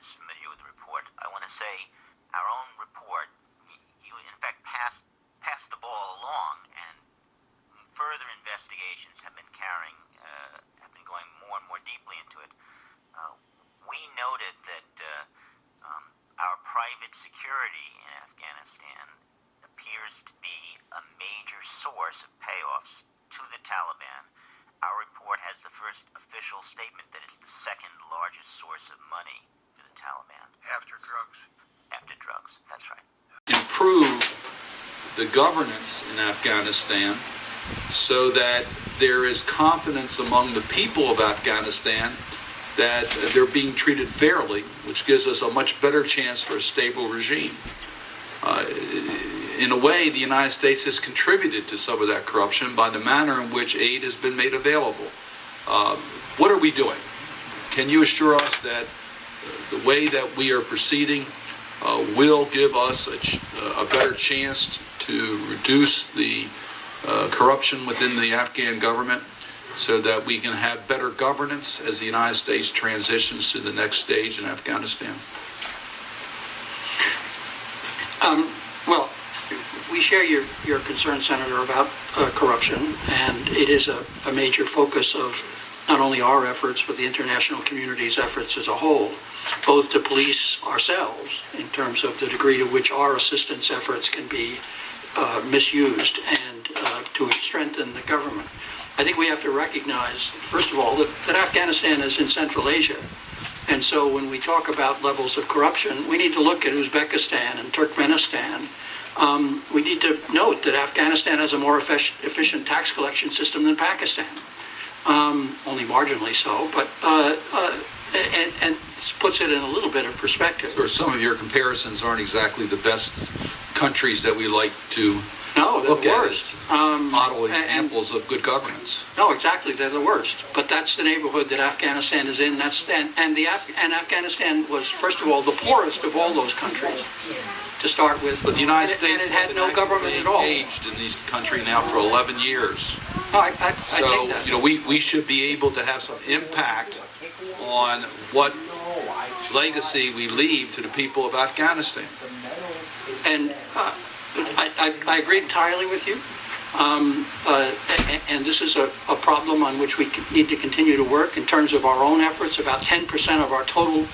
that's familiar with the report, I want to say our own report, you in fact passed the ball along, and further investigations have been going more and more deeply into it. We noted that our private security in Afghanistan appears to be a major source of payoffs to the Taliban. Our report has the first official statement that it's the second largest source of money for the Taliban. After drugs. After drugs, that's right. Improve the governance in Afghanistan so that there is confidence among the people of Afghanistan that they're being treated fairly, which gives us a much better chance for a stable regime. In a way, the United States has contributed to some of that corruption by the manner in which aid has been made available. What are we doing? Can you assure us that the way that we are proceeding will give us a better chance to reduce the corruption within the Afghan government so that we can have better governance as the United States transitions to the next stage in Afghanistan? Well, we share your concern, Senator, about corruption, and it is a major focus of not only our efforts, but the international community's efforts as a whole, both to police ourselves in terms of the degree to which our assistance efforts can be misused, and to strengthen the government. I think we have to recognize, first of all, that Afghanistan is in Central Asia. And so when we talk about levels of corruption, we need to look at Uzbekistan and Turkmenistan. We need to note that Afghanistan has a more efficient tax collection system than Pakistan. Only marginally so, but and this puts it in a little bit of perspective. Or some of your comparisons aren't exactly the best countries that we like to look the worst. Model examples of good governance. No, exactly, they're the worst. But that's the neighborhood that Afghanistan is in. And Afghanistan was, first of all, the poorest of all those countries to start with. But the United States and it had no government at all. Engaged in this country now for 11 years. I So, take that. you know, we should be able to have some impact on what legacy we leave to the people of Afghanistan. And I agree entirely with you. And this is a problem on which we need to continue to work in terms of our own efforts. About 10% of our total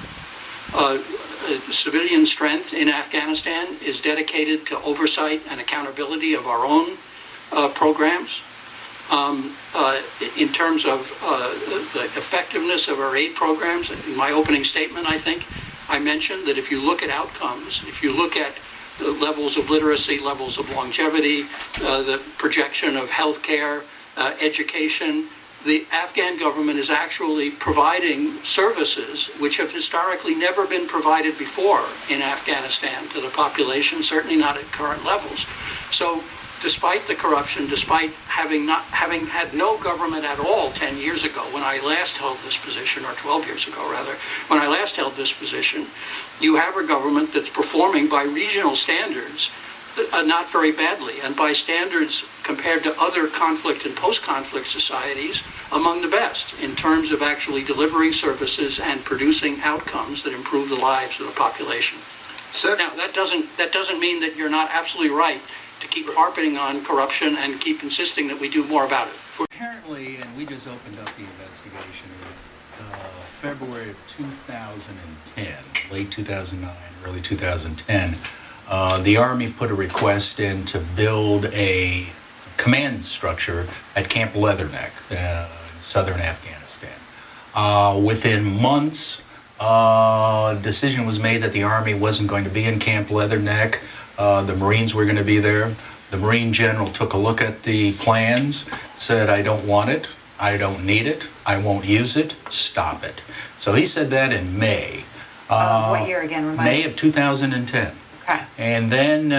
civilian strength in Afghanistan is dedicated to oversight and accountability of our own programs. In terms of the effectiveness of our aid programs, in my opening statement, I think I mentioned that if you look at outcomes, if you look at the levels of literacy, levels of longevity, the projection of health care, education, the Afghan government is actually providing services which have historically never been provided before in Afghanistan to the population, certainly not at current levels. So despite the corruption, despite having had no government at all 10 years ago when I last held this position, or 12 years ago rather, when I last held this position, you have a government that's performing by regional standards not very badly, and by standards compared to other conflict and post-conflict societies, among the best in terms of actually delivering services and producing outcomes that improve the lives of the population. So now that doesn't mean that you're not absolutely right to keep harping on corruption and keep insisting that we do more about it. Apparently, and we just opened up the investigation in February of 2010, late 2009, early 2010, the Army put a request in to build a command structure at Camp Leatherneck, southern Afghanistan. Within months, a decision was made that the Army wasn't going to be in Camp Leatherneck. The Marines were going to be there. The Marine general took a look at the plans, said, I don't want it, I don't need it, I won't use it, stop it. So he said that in May. What year again? Remind May us. of 2010. Okay. And then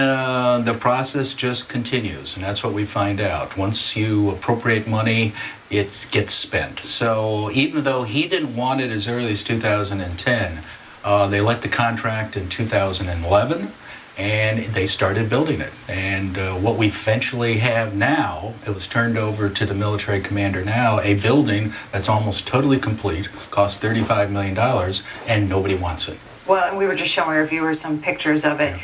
the process just continues, and that's what we find out. Once you appropriate money, it gets spent. So even though he didn't want it as early as 2010, they let the contract in 2011, and they started building it. And what we eventually have now, it was turned over to the military commander now, a building that's almost totally complete, costs $35 million, and nobody wants it. Well, and we were just showing our viewers some pictures of it.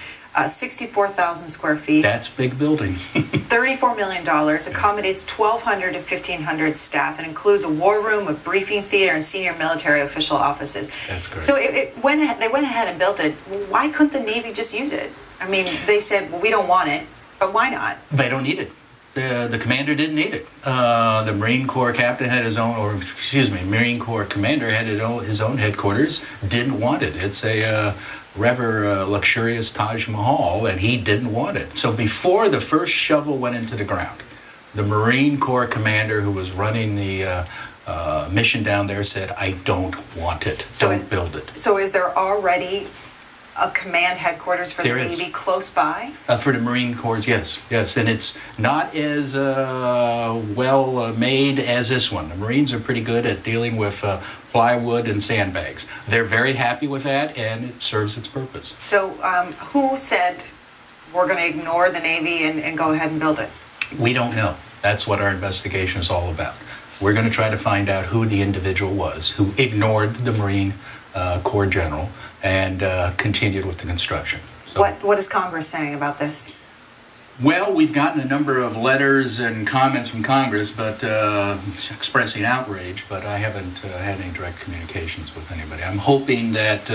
64,000 square feet, That's a big building. $34 million, accommodates 1,200 to 1,500 staff, and includes a war room, a briefing theater, and senior military official offices. That's correct. So they went ahead and built it. Why couldn't the Navy just use it? I mean, they said, well, we don't want it, but why not? They don't need it. The commander didn't need it. The Marine Corps captain had his own, or excuse me, Marine Corps commander had his own headquarters, didn't want it. It's a rather luxurious Taj Mahal, and he didn't want it. So before the first shovel went into the ground, the Marine Corps commander who was running the mission down there said, I don't want it. Don't build it. So is there already a command headquarters for There the is. Navy close by? For the Marine Corps, yes, and it's not as well made as this one. The Marines are pretty good at dealing with plywood and sandbags. They're very happy with that, and it serves its purpose. So who said we're going to ignore the Navy and go ahead and build it? We don't know. That's what our investigation is all about. We're going to try to find out who the individual was who ignored the Marine Corps General and continued with the construction. So, What is Congress saying about this? well, we've gotten a number of letters and comments from Congress, but expressing outrage, but I haven't had any direct communications with anybody. I'm hoping that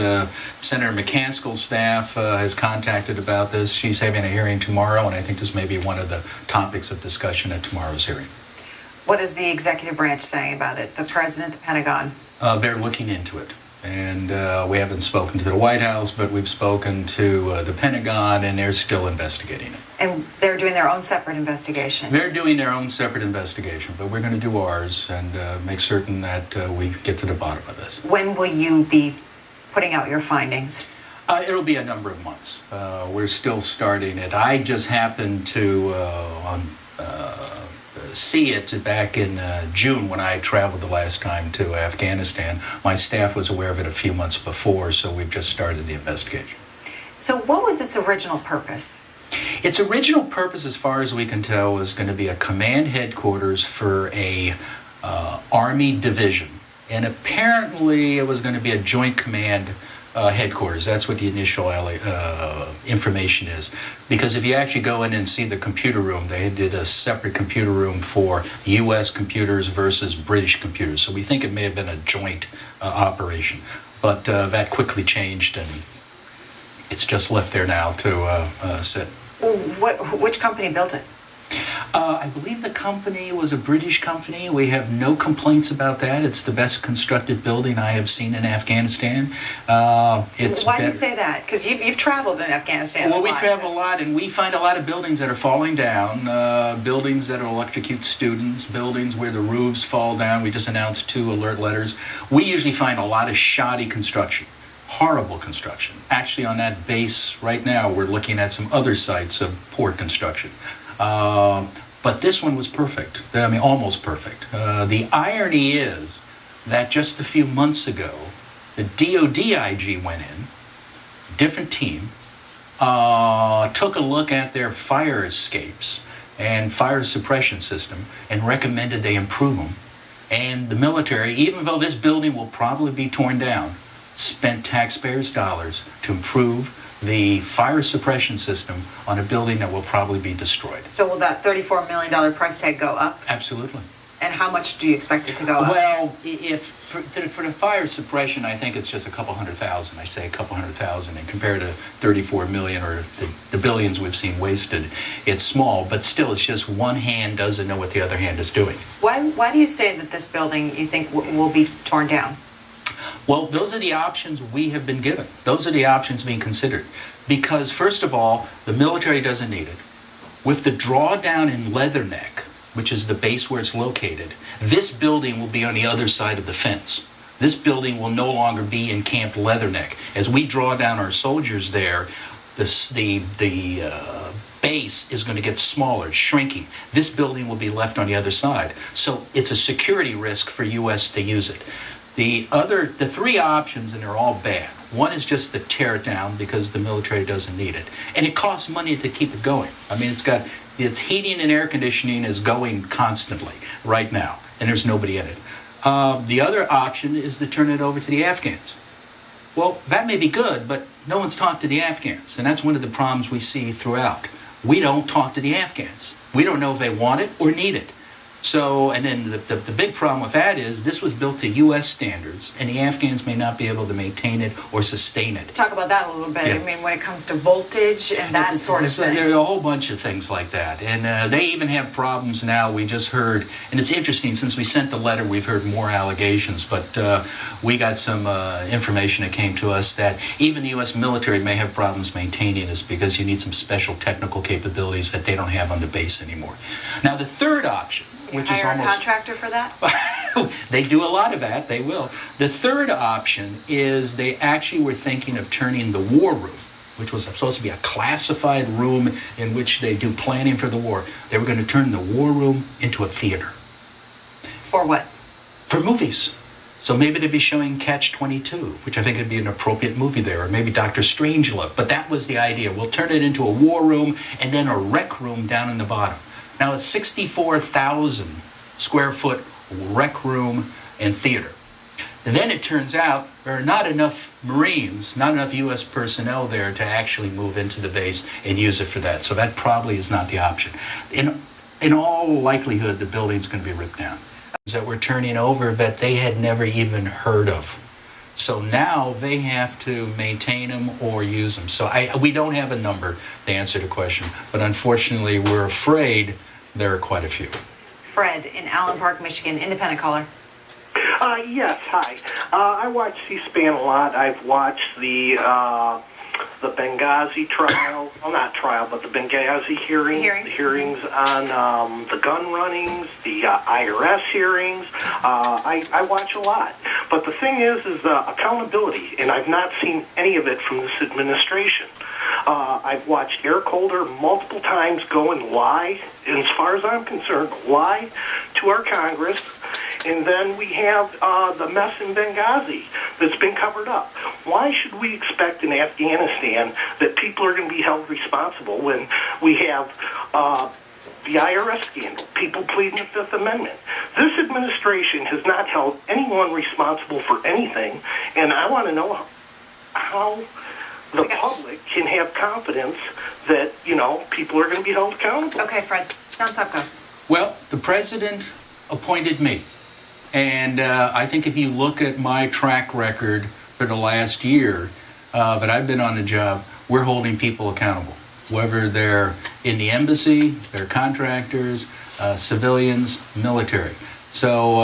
Senator McCaskill's staff has contacted about this. She's having a hearing tomorrow, and I think this may be one of the topics of discussion at tomorrow's hearing. What is the executive branch saying about it? The president, the Pentagon? They're looking into it. And we haven't spoken to the White House, but we've spoken to the Pentagon, and they're still investigating it. And they're doing their own separate investigation? They're doing their own separate investigation, but we're going to do ours and make certain that we get to the bottom of this. When will you be putting out your findings? It'll be a number of months. We're still starting it. I just happened to see it back in June when I traveled the last time to Afghanistan. My staff was aware of it a few months before, so we've just started the investigation. So what was its original purpose? Its original purpose, as far as we can tell, was going to be a command headquarters for a Army division. And apparently it was going to be a joint command headquarters. That's what the initial information is. Because if you actually go in and see the computer room, they did a separate computer room for U.S. computers versus British computers. So we think it may have been a joint operation. But that quickly changed, and it's just left there now to sit. Which company built it? I believe the company was a British company. We have no complaints about that. It's the best constructed building I have seen in Afghanistan. Why do you say that? Because you've traveled in Afghanistan. Well, we travel a lot, and we find a lot of buildings that are falling down, buildings that will electrocute students, buildings where the roofs fall down. We just announced 2 alert letters. We usually find a lot of shoddy construction. Horrible construction. Actually, on that base right now, we're looking at some other sites of poor construction. But this one was perfect. I mean, almost perfect. The irony is that just a few months ago, the DOD IG went in, different team, took a look at their fire escapes and fire suppression system and recommended they improve them. And the military, even though this building will probably be torn down, spent taxpayers' dollars to improve the fire suppression system on a building that will probably be destroyed. So will that $34 million price tag go up? Absolutely. And how much do you expect it to go up? Well, if for the fire suppression, I think it's just a couple $100,000. I say a couple $100,000, and compared to 34 million or the billions we've seen wasted, it's small, but still, it's just one hand doesn't know what the other hand is doing. Why do you say that this building you think will be torn down? Well, those are the options we have been given. Those are the options being considered. Because, first of all, the military doesn't need it. With the drawdown in Leatherneck, which is the base where it's located, this building will be on the other side of the fence. This building will no longer be in Camp Leatherneck. As we draw down our soldiers there, the base is going to get smaller, shrinking. This building will be left on the other side. So it's a security risk for U.S. to use it. The 3 options, and they're all bad. One is just to tear it down because the military doesn't need it. And it costs money to keep it going. I mean, its heating and air conditioning is going constantly right now, and there's nobody in it. The other option is to turn it over to the Afghans. Well, that may be good, but no one's talked to the Afghans, and that's one of the problems we see throughout. We don't talk to the Afghans. We don't know if they want it or need it. So, and then the big problem with that is this was built to U.S. standards, and the Afghans may not be able to maintain it or sustain it. Talk about that a little bit. Yeah. I mean, when it comes to voltage and that sort of thing. There are a whole bunch of things like that. And they even have problems now. We just heard, and it's interesting, since we sent the letter, we've heard more allegations, but we got some information that came to us that even the U.S. military may have problems maintaining this because you need some special technical capabilities that they don't have on the base anymore. Now, the third option, which is hire almost... a contractor for that? They do a lot of that, they will. The third option is they actually were thinking of turning the war room, which was supposed to be a classified room in which they do planning for the war. They were going to turn the war room into a theater. For what? For movies. So maybe they'd be showing Catch-22, which I think would be an appropriate movie there, or maybe Dr. Strangelove. But that was the idea. We'll turn it into a war room and then a rec room down in the bottom. Now, a 64,000 square foot rec room and theater. And then it turns out there are not enough Marines, not enough U.S. personnel there to actually move into the base and use it for that. So that probably is not the option. In all likelihood, the building's going to be ripped down. That we're turning over that they had never even heard of. So now they have to maintain them or use them. So we don't have a number to answer the question, but unfortunately we're afraid there are quite a few. Fred in Allen Park, Michigan, independent caller. Yes, hi. I watch C-SPAN a lot. I've watched the Benghazi trial, well, not trial, but the Benghazi hearings. The hearings on the gun runnings, the IRS hearings. I watch a lot. But the thing is accountability, and I've not seen any of it from this administration. I've watched Eric Holder multiple times go and lie, and as far as I'm concerned, lie to our Congress. And then we have the mess in Benghazi that's been covered up. Why should we expect in Afghanistan that people are going to be held responsible when we have the IRS scandal, people pleading the Fifth Amendment? This administration has not held anyone responsible for anything, and I want to know how the public can have confidence that, people are going to be held accountable. Okay, Fred. John Sopko. Well, the president appointed me. And I think if you look at my track record for the last year that I've been on the job, we're holding people accountable. Whether they're in the embassy, they're contractors, civilians, military. So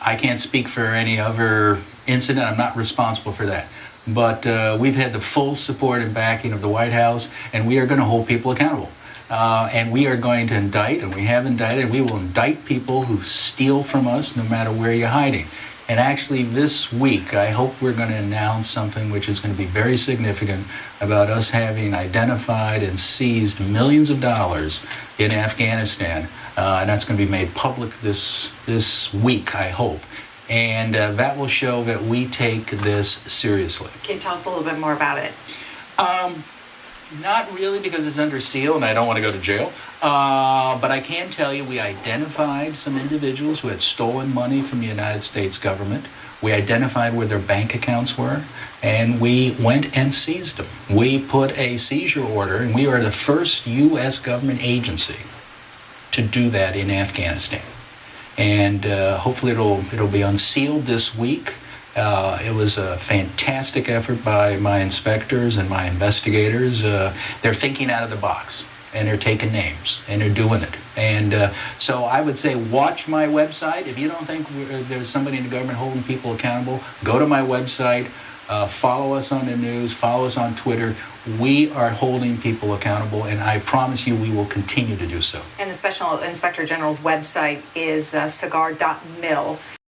I can't speak for any other incident. I'm not responsible for that. But we've had the full support and backing of the White House, and we are going to hold people accountable. And we are going to indict, and we have indicted, we will indict people who steal from us no matter where you're hiding. And actually this week, I hope we're going to announce something which is going to be very significant about us having identified and seized millions of dollars in Afghanistan. And that's going to be made public this week, I hope. And that will show that we take this seriously. Can you tell us a little bit more about it? Not really, because it's under seal and I don't want to go to jail. But I can tell you we identified some individuals who had stolen money from the United States government. We identified where their bank accounts were, and we went and seized them. We put a seizure order, and we are the first U.S. government agency to do that in Afghanistan. And hopefully it'll be unsealed this week. It was a fantastic effort by my inspectors and my investigators. They're thinking out of the box, and they're taking names, and they're doing it. And so I would say watch my website. If you don't think there's somebody in the government holding people accountable, go to my website, follow us on the news, follow us on Twitter. We are holding people accountable, and I promise you we will continue to do so. And the Special Inspector General's website is SIGAR.mil.